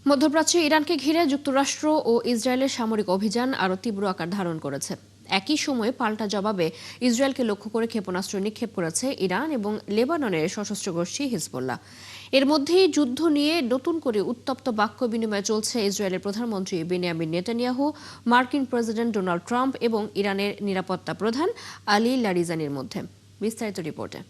মধ্যপ্রাচ্যে ইরানকে ঘিরে যুক্তরাষ্ট্র ও ইসরায়েলের সামরিক অভিযান আরও তীব্র আকার ধারণ করেছে। একই সময়ে পাল্টা জবাবে ইসরায়েলকে লক্ষ্য করে ক্ষেপণাস্ত্র নিক্ষেপ করেছে ইরান এবং লেবাননের সশস্ত্র গোষ্ঠী হিজবুল্লাহ। এর মধ্যেই যুদ্ধ নিয়ে নতুন করে উত্তপ্ত বাক্য বিনিময় চলছে ইসরায়েলের প্রধানমন্ত্রী বেনিয়ামিন নেতানিয়াহু, মার্কিন প্রেসিডেন্ট ডোনাল্ড ট্রাম্প এবং ইরানের নিরাপত্তা প্রধান আলী লারিজানির মধ্যে। বিস্তারিত রিপোর্টে।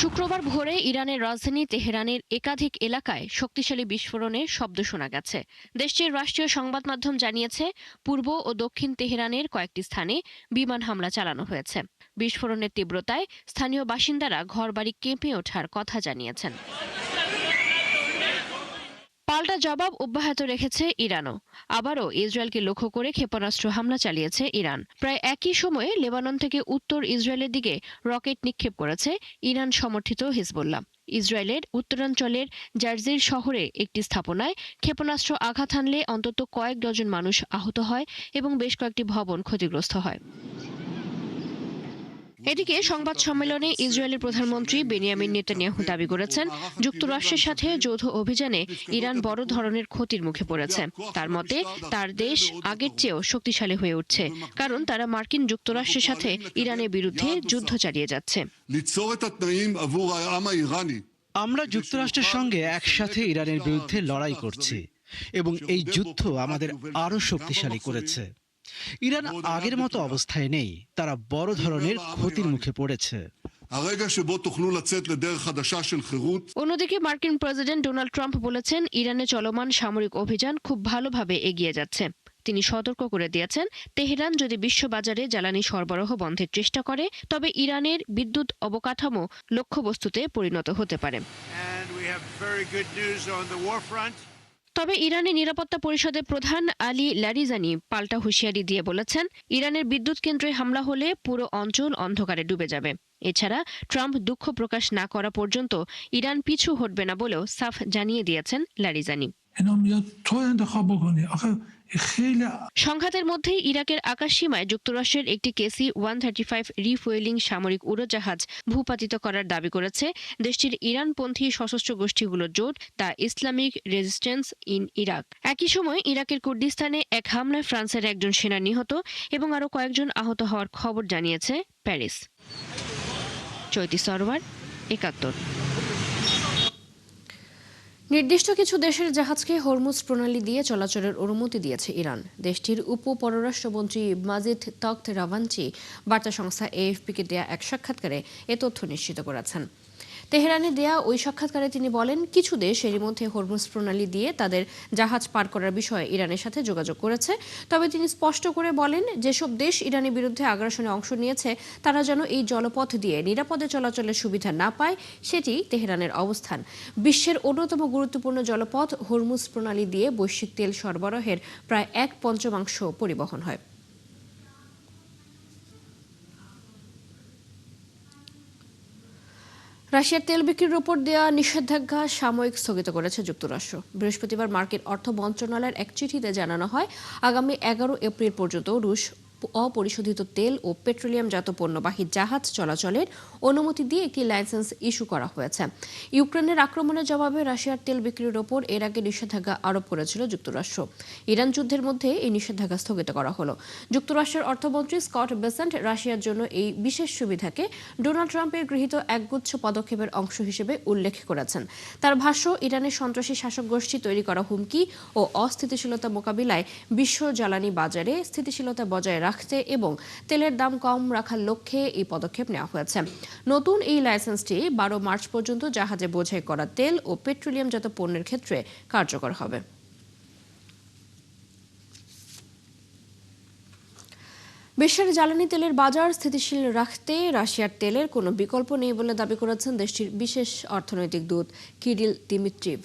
শুক্রবার ভোরে ইরানের রাজধানী তেহরানের একাধিক এলাকায় শক্তিশালী বিস্ফোরণের শব্দ শোনা গেছে। দেশটির রাষ্ট্রীয় সংবাদ মাধ্যম জানিয়েছে, পূর্ব ও দক্ষিণ তেহরানের কয়েকটি স্থানে বিমান হামলা চালানো হয়েছে। বিস্ফোরণের তীব্রতায় স্থানীয় বাসিন্দারা ঘরবাড়ি কেঁপে ওঠার কথা জানিয়েছেন। পাল্টা জবাব অব্যাহত রেখেছে ইরানও। আবারও ইসরায়েলকে লক্ষ্য করে ক্ষেপণাস্ত্র হামলা চালিয়েছে ইরান। প্রায় একই সময়ে লেবানন থেকে উত্তর ইসরায়েলের দিকে রকেট নিক্ষেপ করেছে ইরান সমর্থিত হিজবুল্লাহ। ইসরায়েলের উত্তরাঞ্চলের জার্জির শহরে একটি স্থাপনায় ক্ষেপণাস্ত্র আঘাত হানলে অন্তত কয়েক ডজন মানুষ আহত হয় এবং বেশ কয়েকটি ভবন ক্ষতিগ্রস্ত হয়। এদিকে সংবাদ সম্মেলনে ইসরায়েলের প্রধানমন্ত্রী বেনিয়ামিন নেতানিয়াহু দাবি করেছেন, যুক্তরাষ্ট্রের সাথে যৌথ অভিযানে ইরান বড় ধরনের ক্ষতির মুখে পড়েছে। তার মতে, তার দেশ আগের চেয়েও শক্তিশালী হয়ে উঠছে, কারণ তারা মার্কিন যুক্তরাষ্ট্রের সাথে ইরানের বিরুদ্ধে যুদ্ধ চালিয়ে যাচ্ছে। আমরা যুক্তরাষ্ট্রের সঙ্গে একসাথে ইরানের বিরুদ্ধে লড়াই করছি এবং এই যুদ্ধ আমাদের আরও শক্তিশালী করেছে। ইরান আগের মতো অবস্থায় নেই, তারা বড় ধরনের ক্ষতির মুখে পড়েছে। অন্যদিকে মার্কিন প্রেসিডেন্ট ডোনাল্ড ট্রাম্প বলেছেন, ইরানে চলমান সামরিক অভিযান খুব ভালোভাবে এগিয়ে যাচ্ছে। তিনি সতর্ক করে দিয়েছেন, তেহরান যদি বিশ্ববাজারে জ্বালানি সরবরাহ বন্ধের চেষ্টা করে, তবে ইরানের বিদ্যুৎ অবকাঠামো লক্ষ্যবস্তুতে পরিণত হতে পারে। তবে ইরানের নিরাপত্তা পরিষদের প্রধান আলী লারিজানি পাল্টা হুঁশিয়ারি দিয়ে বলেছেন, ইরানের বিদ্যুৎ কেন্দ্রে হামলা হলে পুরো অঞ্চল অন্ধকারে ডুবে যাবে। এছাড়া ট্রাম্প দুঃখ প্রকাশ না করা পর্যন্ত ইরান পিছু হটবে না বলেও সাফ জানিয়ে দিয়েছেন লারিজানি। সংঘাতের মধ্যেই ইরাকের আকাশসীমায় যুক্তরাষ্ট্রের একটি KC-135 রিফুয়েলিং সামরিক উড়োজাহাজ ভূপাতিত করার দাবি করেছে দেশটির ইরানপন্থী সশস্ত্র গোষ্ঠীগুলোর জোট the Islamic resistance in Iraq. একই সময় ইরাকের কুর্দিস্তানে এক হামলায় ফ্রান্সের একজন সেনা নিহত এবং আরও কয়েকজন আহত হওয়ার খবর জানিয়েছে প্যারিস। চৈতি সরওয়ার, ৭১। নির্দিষ্ট কিছু দেশের জাহাজকে হরমুজ প্রণালী দিয়ে চলাচলের অনুমতি দিয়েছে ইরান। দেশটির উপ পররাষ্ট্রমন্ত্রী মাজিদ তখত রাভাঞ্চি বার্তা সংস্থা AFP-কে দেয়া এক সাক্ষাৎকারে এ তথ্য নিশ্চিত করেছেন। তেহরানে দেয়া ওই সাক্ষাৎকারে তিনি বলেন, কিছু দেশ এরই মধ্যে হরমুজ প্রণালী দিয়ে তাদের জাহাজ পার করার বিষয়ে ইরানের সাথে যোগাযোগ করেছে। তবে তিনি স্পষ্ট করে বলেন, যেসব দেশ ইরানের বিরুদ্ধে আগ্রাসনে অংশ নিয়েছে তারা যেন এই জলপথ দিয়ে নিরাপদে চলাচলের সুবিধা না পায়, সেটি তেহরানের অবস্থান। বিশ্বের অন্যতম গুরুত্বপূর্ণ জলপথ হরমুজ প্রণালী দিয়ে বৈশ্বিক তেল সরবরাহের প্রায় 1/5 পরিবহন হয়। রাশিয়ার তেল বিক্রির উপর দেওয়া নিষেধাজ্ঞা সাময়িক স্থগিত করেছে যুক্তরাষ্ট্র। বৃহস্পতিবার মার্কিন অর্থ মন্ত্রণালয়ের এক চিঠিতে জানানো হয়, আগামী 11 এপ্রিল পর্যন্ত রুশ অপরিশোধিত তেল ও পেট্রোলিয়ামজাত পণ্যবাহী জাহাজ চলাচলের অনুমতি দিয়ে একটি লাইসেন্স ইস্যু করা হয়েছে। ইউক্রেনের আক্রমণের জবাবে রাশিয়ার তেল বিক্রির ওপর এর আগে নিষেধাজ্ঞা আরোপ করেছিল যুক্তরাষ্ট্র। ইরান যুদ্ধের মধ্যে এই নিষেধাজ্ঞা স্থগিত করা হলো। যুক্তরাষ্ট্রের অর্থমন্ত্রী স্কট বেসেন্ট রাশিয়ার জন্য এই বিশেষ সুবিধাকে ডোনাল্ড ট্রাম্পের গৃহীত একগুচ্ছ পদক্ষেপের অংশ হিসেবে উল্লেখ করেছেন। তার ভাষ্য, ইরানের সন্ত্রাসী শাসক গোষ্ঠী তৈরি করা হুমকি ও অস্থিতিশীলতা মোকাবিলায় বিশ্ব জ্বালানি বাজারে স্থিতিশীলতা বজায় রাখতে এবং তেলের দাম কম রাখার লক্ষ্যে এই পদক্ষেপ নেওয়া হয়েছে। নতুন এই লাইসেন্সটি 12 মার্চ পর্যন্ত জাহাজে বোঝাই করা তেল ও পেট্রোলিয়ামজাত পণ্যের ক্ষেত্রে কার্যকর হবে। বিশ্বের জ্বালানি তেলের বাজার স্থিতিশীল রাখতে রাশিয়ার তেলের কোনো বিকল্প নেই বলে দাবি করেছেন দেশটির বিশেষ অর্থনৈতিক দূত কিরিল দিমিত্রিভ।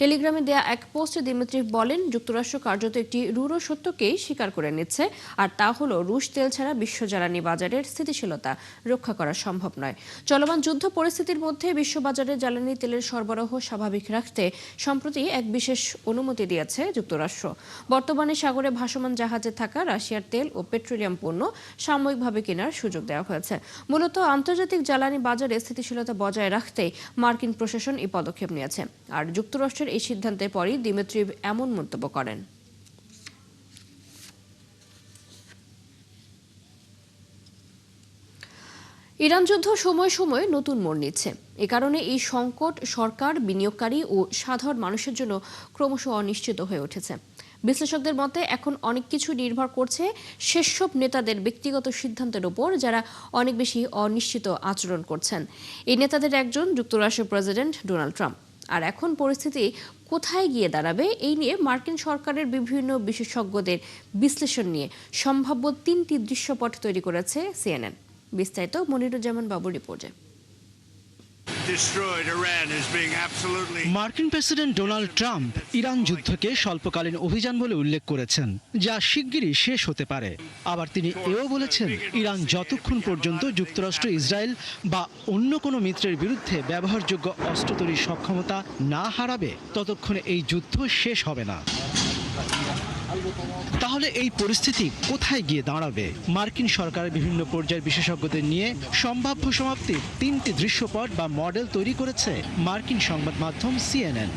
টেলিগ্রামে দেয়া এক পোস্টে দিমিত্রিভ বলেন, যুক্তরাষ্ট্র কার্যত একটি রূঢ় সত্যকেই স্বীকার করে নিচ্ছে, আর তা হলো রুশ তেল ছাড়া বিশ্ব জ্বালানি বাজারের স্থিতিশীলতা রক্ষা করা সম্ভব নয়। চলমান যুদ্ধ পরিস্থিতির মধ্যে বিশ্ববাজারে জ্বালানি তেলের সরবরাহ স্বাভাবিক রাখতে সম্প্রতি এক বিশেষ অনুমতি দিয়েছে যুক্তরাষ্ট্র। বর্তমানে সাগরে ভাসমান জাহাজে থাকা রাশিয়ার তেল ও পেট্রোলিয়াম পণ্য সাময়িকভাবে কেনার সুযোগ দেওয়া হয়েছে। মূলত আন্তর্জাতিক জ্বালানি বাজারে স্থিতিশীলতা বজায় রাখতে মার্কিন প্রশাসন এই পদক্ষেপ নিয়েছে। আর যুক্তরাষ্ট্রের এই সিদ্ধান্তের পরই দিমিত্রিভ এমন মন্তব্য করেন। ইরান যুদ্ধ সময়ে সময়ে নতুন মোড় নিচ্ছে। এ কারণে এই সংকট সরকার, বিনিয়োগকারী ও সাধারণ মানুষের জন্য ক্রমশ অনিশ্চিত হয়ে উঠেছে। বিশ্লেষকদের মতে এখন অনেক কিছু নির্ভর করছে সেসব নেতাদের ব্যক্তিগত সিদ্ধান্তের উপর, যারা অনেক বেশি অনিশ্চিত আচরণ করছেন। এই নেতাদের একজন যুক্তরাষ্ট্রের প্রেসিডেন্ট ডোনাল্ড ট্রাম্প। আর এখন পরিস্থিতি কোথায় গিয়ে দাঁড়াবে এই নিয়ে মার্কিন সরকারের বিভিন্ন বিশেষজ্ঞদের বিশ্লেষণ নিয়ে সম্ভাব্য 3টি দৃশ্যপট তৈরি করেছে সিএনএন। বিস্তারিত মনিরুজ্জামান বাবুর রিপোর্টে। মার্কিন প্রেসিডেন্ট ডোনাল্ড ট্রাম্প ইরান যুদ্ধকে স্বল্পকালীন অভিযান বলে উল্লেখ করেছেন, যা শিগগিরই শেষ হতে পারে। আবার তিনি এও বলেছেন, ইরান যতক্ষণ পর্যন্ত যুক্তরাষ্ট্র, ইসরায়েল বা অন্য কোনো মিত্রের বিরুদ্ধে ব্যবহারযোগ্য অস্ত্র তৈরির সক্ষমতা না হারাবে, ততক্ষণে এই যুদ্ধ শেষ হবে না। তাহলে এই পরিস্থিতি কোথায় গিয়ে দাঁড়াবে? মার্কিন সরকারের বিভিন্ন পর্যায়ের বিশেষজ্ঞদের নিয়ে সম্ভাব্য সমাপ্তির 3টি দৃশ্যপট বা মডেল তৈরি করেছে মার্কিন সংবাদ মাধ্যম সিএনএন।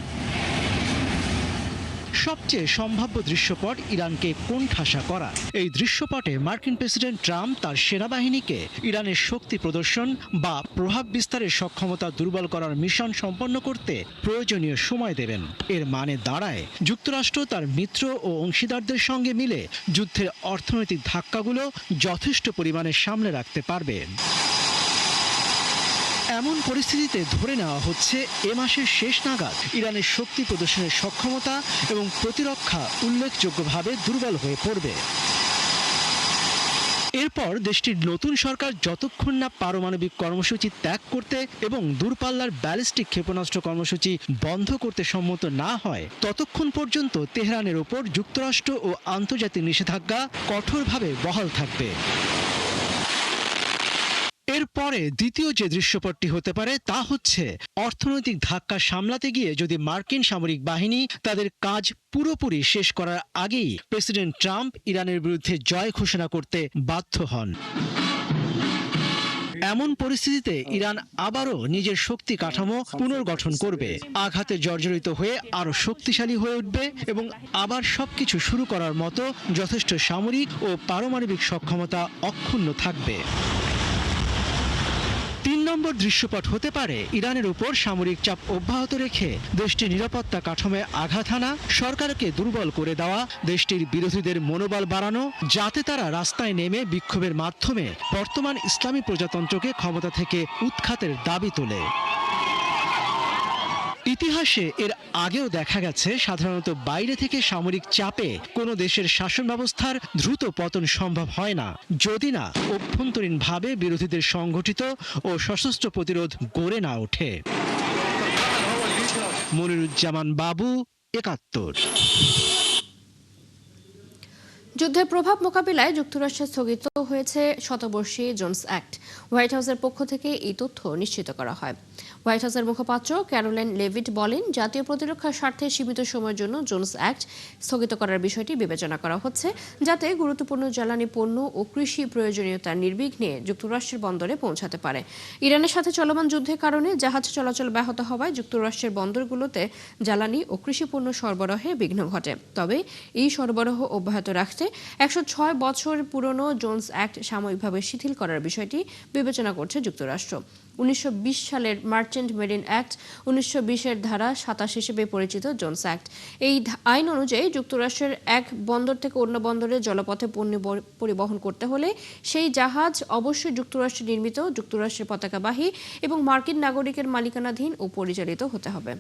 সবচেয়ে সম্ভাব্য দৃশ্যপট ইরানকে কোণঠাসা করা। এই দৃশ্যপটে মার্কিন প্রেসিডেন্ট ট্রাম্প তার সেনাবাহিনীকে ইরানের শক্তি প্রদর্শন বা প্রভাব বিস্তারের সক্ষমতা দুর্বল করার মিশন সম্পন্ন করতে প্রয়োজনীয় সময় দেবেন। এর মানে দাঁড়ায়, যুক্তরাষ্ট্র তার মিত্র ও অংশীদারদের সঙ্গে মিলে যুদ্ধের অর্থনৈতিক ধাক্কাগুলো যথেষ্ট পরিমাণে সামলে রাখতে পারবে। এমন পরিস্থিতিতে ধরে নেওয়া হচ্ছে এ মাসের শেষ নাগাদ ইরানের শক্তি প্রদর্শনের সক্ষমতা এবং প্রতিরক্ষা উল্লেখযোগ্যভাবে দুর্বল হয়ে পড়বে। এরপর দেশটির নতুন সরকার যতক্ষণ না পারমাণবিক কর্মসূচি ত্যাগ করতে এবং দূরপাল্লার ব্যালিস্টিক ক্ষেপণাস্ত্র কর্মসূচি বন্ধ করতে সম্মত না হয়, ততক্ষণ পর্যন্ত তেহরানের ওপর যুক্তরাষ্ট্র ও আন্তর্জাতিক নিষেধাজ্ঞা কঠোরভাবে বহাল থাকবে। এরপরে দ্বিতীয় যে দৃশ্যপটটি হতে পারে তা হচ্ছে, অর্থনৈতিক ধাক্কা সামলাতে গিয়ে যদি মার্কিন সামরিক বাহিনী তাদের কাজ পুরোপুরি শেষ করার আগেই প্রেসিডেন্ট ট্রাম্প ইরানের বিরুদ্ধে জয় ঘোষণা করতে বাধ্য হন। এমন পরিস্থিতিতে ইরান আবারও নিজের শক্তি কাঠামো পুনর্গঠন করবে, আঘাতে জর্জরিত হয়ে আরো শক্তিশালী হয়ে উঠবে এবং আবার সবকিছু শুরু করার মতো যথেষ্ট সামরিক ও পারমাণবিক সক্ষমতা অক্ষুণ্ণ থাকবে। 3 নম্বর দৃশ্যপট হতে পারে, ইরানের উপর সামরিক চাপ অব্যাহত রেখে দেশটির নিরাপত্তা কাঠামোয় আঘাত হানা, সরকারকে দুর্বল করে দেওয়া, দেশটির বিরোধীদের মনোবল বাড়ানো, যাতে তারা রাস্তায় নেমে বিক্ষোভের মাধ্যমে বর্তমান ইসলামী প্রজাতন্ত্রকে ক্ষমতা থেকে উৎখাতের দাবি তোলে। ইতিহাসে এর আগেও দেখা গেছে, সাধারণত বাইরে থেকে সামরিক চাপে কোনো দেশের শাসন ব্যবস্থার দ্রুত পতন সম্ভব হয় না, যদি না অভ্যন্তরীণভাবে বিরোধীদের সংগঠিত ও সশস্ত্র প্রতিরোধ গড়ে না ওঠে। মনিরুজ্জামান বাবু, ৭১। যুদ্ধের প্রভাব মোকাবিলায় যুক্তরাষ্ট্রে স্থগিত হয়েছে শতবর্ষী জোনস অ্যাক্ট। হোয়াইট হাউসের পক্ষ থেকে এই তথ্য নিশ্চিত করা হয়। হোয়াইট হাউসের মুখপাত্র ক্যারোলাইন লেভিট বলেন, জাতীয় প্রতিরক্ষার স্বার্থে সীমিত সময়ের জন্য জোনস অ্যাক্ট স্থগিত করার বিষয়টি বিবেচনা করা হচ্ছে, যাতে গুরুত্বপূর্ণ জ্বালানি পণ্য ও কৃষি প্রয়োজনীয়তা নির্বিঘ্নে যুক্তরাষ্ট্রের বন্দরে পৌঁছাতে পারে। ইরানের সাথে চলমান যুদ্ধের কারণে জাহাজ চলাচল ব্যাহত হওয়ায় যুক্তরাষ্ট্রের বন্দরগুলোতে জ্বালানি ও কৃষি পণ্য সরবরাহে বিঘ্ন ঘটে। তবে এই সরবরাহ অব্যাহত রাখতে 106 বছর পুরনো জোনস অ্যাক্ট সাময়িকভাবে শিথিল করার বিষয়টি বিবেচনা করছে যুক্তরাষ্ট্র। 1920 সালের মার্চেন্ট মেরিন অ্যাক্ট, 1920-এর ধারা 27 হিসেবে পরিচিত জোনস অ্যাক্ট। এই আইন অনুযায়ী যুক্তরাষ্ট্রের এক বন্দর থেকে অন্য বন্দরে জলপথে পণ্য পরিবহন করতে হলে সেই জাহাজ অবশ্যই যুক্তরাষ্ট্রে নির্মিত, যুক্তরাষ্ট্রের পতাকাবাহী এবং মার্কিন নাগরিকের মালিকানাধীন ও পরিচালিত হতে হবে।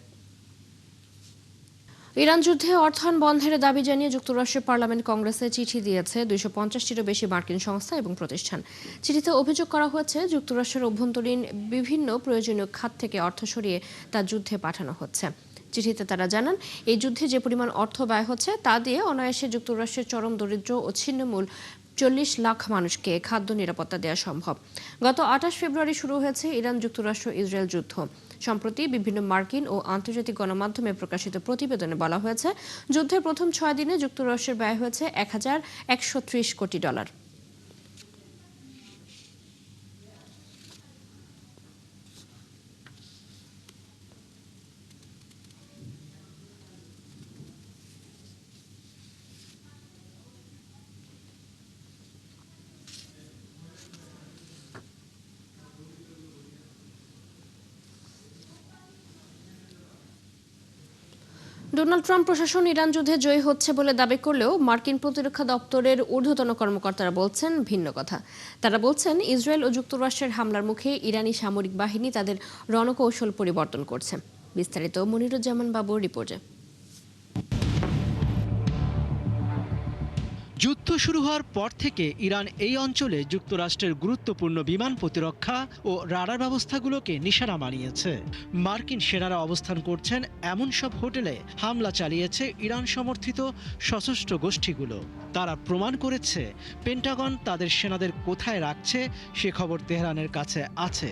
ইরান যুদ্ধে অর্থায়ন বন্ধের দাবি জানিয়ে যুক্তরাষ্ট্রের পার্লামেন্ট কংগ্রেসে চিঠি দিয়েছে 250-টিরও বেশি মার্কিন সংস্থা এবং প্রতিষ্ঠান। চিঠিতে অভিযোগ করা হয়েছে, যুক্তরাষ্ট্রের অভ্যন্তরীণ বিভিন্ন প্রয়োজনীয় খাত থেকে অর্থ সরিয়ে তা যুদ্ধে পাঠানো হচ্ছে। চিঠিতে তারা জানান, এই যুদ্ধে যে পরিমাণ অর্থ ব্যয় হচ্ছে তা দিয়ে অনায়াসে যুক্তরাষ্ট্রের চরম দরিদ্র ও ছিন্নমূল 40 লাখ মানুষকে খাদ্য নিরাপত্তা দেওয়া সম্ভব। গত 28 ফেব্রুয়ারি শুরু হয়েছে ইরান যুক্তরাষ্ট্র ইসরায়েল যুদ্ধ। সম্প্রতি বিভিন্ন মার্কিন ও আন্তর্জাতিক গণমাধ্যমে প্রকাশিত প্রতিবেদনে বলা হয়েছে, যুদ্ধের প্রথম 6 দিনে যুক্তরাষ্ট্রের ব্যয় হয়েছে $1,130 কোটি। ডোনাল্ড ট্রাম্প প্রশাসন ইরান যুদ্ধে জয়ী হচ্ছে বলে দাবি করলেও মার্কিন প্রতিরক্ষা দপ্তরের ঊর্ধ্বতন কর্মকর্তারা বলছেন ভিন্ন কথা। তারা বলছেন, ইসরায়েল ও যুক্তরাষ্ট্রের হামলার মুখে ইরানি সামরিক বাহিনী তাদের রণকৌশল পরিবর্তন করছে। বিস্তারিত মনিরুজ্জামান বাবুর রিপোর্টে। যুদ্ধ শুরু হওয়ার পর থেকে ইরান এই অঞ্চলে যুক্তরাষ্ট্রের গুরুত্বপূর্ণ বিমান প্রতিরক্ষা ও রাডার ব্যবস্থাগুলোকে নিশানা বানিয়েছে। মার্কিন সেনারা অবস্থান করছেন এমন সব হোটেলে হামলা চালিয়েছে ইরান সমর্থিত সশস্ত্র গোষ্ঠীগুলো। তারা প্রমাণ করেছে পেন্টাগন তাদের সেনাদের কোথায় রাখছে সে খবর তেহরানের কাছে আছে।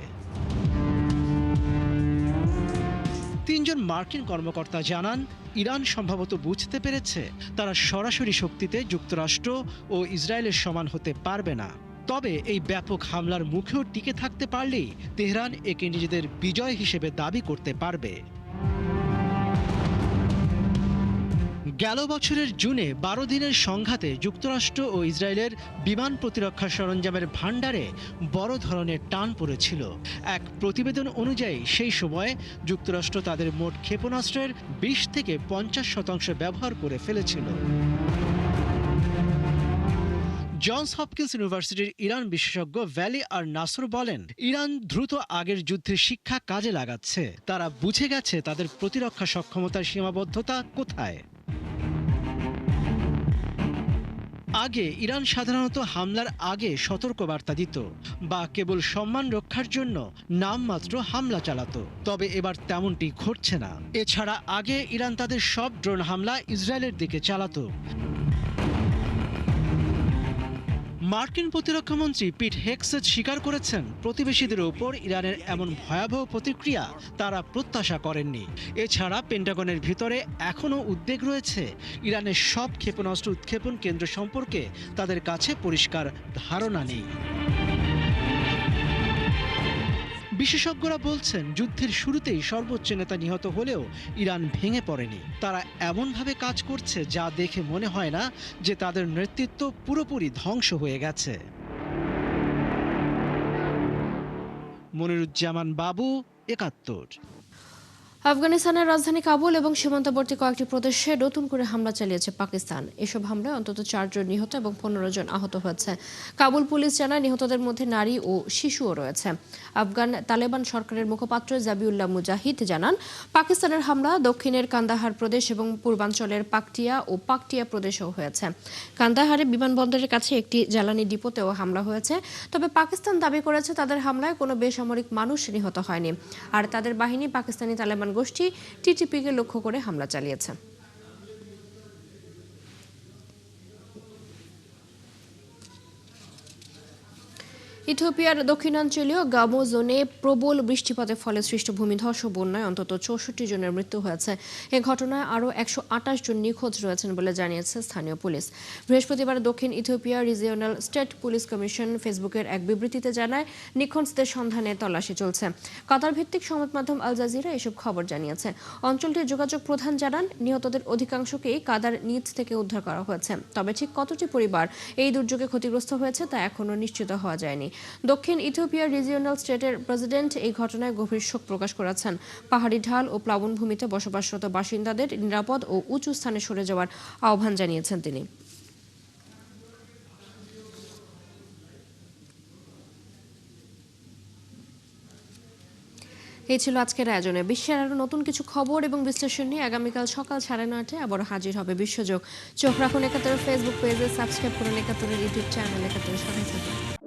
3 জন মার্কিন কর্মকর্তা জানান, ইরান সম্ভবত বুঝতে পেরেছে তারা সরাসরি শক্তিতে যুক্তরাষ্ট্র ও ইসরায়েলের সমান হতে পারবে না। তবে এই ব্যাপক হামলার মুখেও টিকে থাকতে পারলেই তেহরান একে নিজেদের বিজয় হিসেবে দাবি করতে পারবে। গেল বছরের জুনে 12 দিনের সংঘাতে যুক্তরাষ্ট্র ও ইসরায়েলের বিমান প্রতিরক্ষা সরঞ্জামের ভাণ্ডারে বড় ধরনের টান পড়েছিল। এক প্রতিবেদন অনুযায়ী সেই সময় যুক্তরাষ্ট্র তাদের মোট ক্ষেপণাস্ত্রের 20 থেকে 50% ব্যবহার করে ফেলেছিল। জনস হপকিন্স ইউনিভার্সিটির ইরান বিশেষজ্ঞ ভ্যালি আর নাসর বলেন, ইরান দ্রুত আগের যুদ্ধের শিক্ষা কাজে লাগাচ্ছে। তারা বুঝে গেছে তাদের প্রতিরক্ষা সক্ষমতার সীমাবদ্ধতা কোথায়। আগে ইরান সাধারণত হামলার আগে সতর্কবার্তা দিত বা কেবল সম্মান রক্ষার জন্য নামমাত্র হামলা চালাতো। তবে এবার তেমনটি ঘটছে না। এছাড়া আগে ইরান তাদের সব ড্রোন হামলা ইসরায়েলের দিকে চালাতো। মার্কিন প্রতিরক্ষা মন্ত্রী পিট হেগসেট স্বীকার করেছেন, প্রতিবেশীদের ওপর ইরানের এমন ভয়াবহ প্রতিক্রিয়া তারা প্রত্যাশা করেননি। এছাড়া পেন্টাগনের ভিতরে এখনও উদ্বেগ রয়েছে। ইরানের সব ক্ষেপণাস্ত্র উৎক্ষেপণ কেন্দ্র সম্পর্কে তাদের কাছে পরিষ্কার ধারণা নেই। বিশেষজ্ঞরা বলছেন, যুদ্ধের শুরুতেই সর্বোচ্চ নেতা নিহত হলেও ইরান ভেঙে পড়েনি। তারা এমনভাবে কাজ করছে যা দেখে মনে হয় না যে তাদের নেতৃত্ব পুরোপুরি ধ্বংস হয়ে গেছে। মনিরুজ্জামান বাবু, ৭১। আফগানিস্তানের রাজধানী কাবুল এবং সীমান্তবর্তী কয়েকটি প্রদেশে নতুন করে হামলা চালিয়েছে পাকিস্তান। এসব হামলায় অন্তত 4 জন নিহত এবং 15 জন আহত হয়েছে। কাবুল পুলিশ জানায়, নিহতদের মধ্যে নারী ও শিশুও রয়েছে। আফগান তালেবান সরকারের মুখপাত্র জাবিউল্লাহ মুজাহিদ জানান, পাকিস্তানের হামলা দক্ষিণের কান্দাহার প্রদেশ এবং পূর্বাঞ্চলের পাকটিয়া ও পাকটিয়া প্রদেশেও হয়েছে। কান্দাহারে বিমানবন্দরের কাছে একটি জ্বালানি ডিপোতেও হামলা হয়েছে। তবে পাকিস্তান দাবি করেছে তাদের হামলায় কোনো বেসামরিক মানুষ নিহত হয়নি। আর তাদের বাহিনী পাকিস্তানি তালেবান গোষ্ঠী টিটিপিকে লক্ষ্য করে হামলা চালিয়েছে। ইথিওপিয়ার দক্ষিণাঞ্চলীয় গামো জোনে প্রবল বৃষ্টিপাতের ফলে সৃষ্ট ভূমিধস ও বন্যায় অন্তত 64 জনের মৃত্যু হয়েছে। এ ঘটনায় আরও 128 জন নিখোঁজ রয়েছেন বলে জানিয়েছে স্থানীয় পুলিশ। বৃহস্পতিবার দক্ষিণ Ethiopia regional state police commission ফেসবুকের এক বিবৃতিতে জানায়, নিখোঁজদের সন্ধানে তল্লাশি চলছে। কাতার ভিত্তিক সংবাদ মাধ্যম আল জাজিরা এসব খবর জানিয়েছে। অঞ্চলটির যোগাযোগ প্রধান জানান, নিহতদের অধিকাংশকেই কাদার নিচ থেকে উদ্ধার করা হয়েছে। তবে ঠিক কতটি পরিবার এই দুর্যোগে ক্ষতিগ্রস্ত হয়েছে তা এখনও নিশ্চিত হওয়া যায়নি। দক্ষিণ ইথিওপিয়ার রিজিওনাল স্টেটের প্রেসিডেন্ট এই ঘটনায় গভীর শোক প্রকাশ করেছেন। পাহাড়ি ঢাল ও প্লাবনভূমিতে বসবাসরত বাসিন্দাদের নিরাপদ ও উঁচু স্থানে সরে যাওয়ার আহ্বান জানিয়েছেন তিনি। এই ছিল আজকের আয়োজনে। বিশ্বের আরো নতুন কিছু খবর এবং বিশ্লেষণ নিয়ে আগামীকাল সকাল 9:30 আবার হাজির হবে বিশ্বযোগ। চোখ রাখুন ৭১ ফেসবুক পেজে, সাবস্ক্রাইব করুন ৭১ ইউটিউব চ্যানেল। ৭১ সাথে থাকুন।